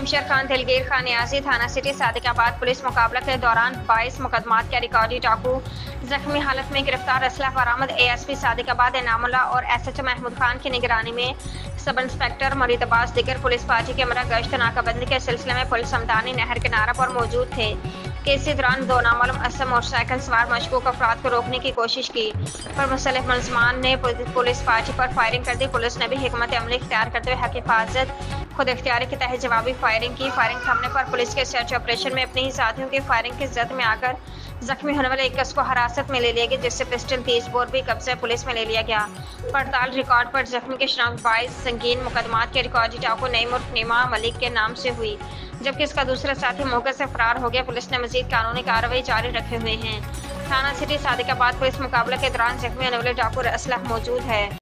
शमशेर खान, दिलगीर खान नियाजी, थाना city Sadiqabad police मुकाबला के दौरान 22 मुकदमात के रिकॉर्डी डाकू जख्मी हालत में गिरफ्तार, असलहा बरामद। एएसपी सादिकाबाद इनामुल्लाह और एसएचओ महमूद खान की निगरानी में सब इंस्पेक्टर मुरीद अब्बास दिगर पुलिस पार्टी के हमरा गश्त नाकाबंदी के सिलसिले में पुलिस समदानी नहर किनारा पर मौजूद थे कि इसी दौरान दो नामालूम असम मोटरसाइकिल सवार मशकूक अफराद को रोकने की कोशिश की, पर मुख्तलिफ मुलजमान ने पुलिस पार्टी पर फायरिंग कर दी। पुलिस ने भी हिकमत अमली इख्तियार करते हुए हक हिफाजत खुद इख्तियारी के तहत जवाबी फायरिंग की। फायरिंग थमने पर पुलिस के सर्च ऑपरेशन में अपने ही साथियों की फायरिंग की जद में आकर जख्मी होने वाले 21 को हिरासत में ले लिया गया, जिससे पिस्टल 30 बोर भी कब्जे पुलिस में ले लिया गया। पड़ताल रिकॉर्ड पर जख्मी की शनाख्त 22 संगीन मुकदमात के रिकॉर्डी डाकू नईम उर्फ नीमा मलिक के नाम से हुई, जबकि इसका दूसरा साथी मौके से फरार हो गया। पुलिस ने मजीद कानूनी कार्रवाई जारी रखे हुए हैं। थाना सिटी सादिकाबाद पुलिस मुकाबले के दौरान जख्मी होने वाले डाकू असलहा मौजूद है।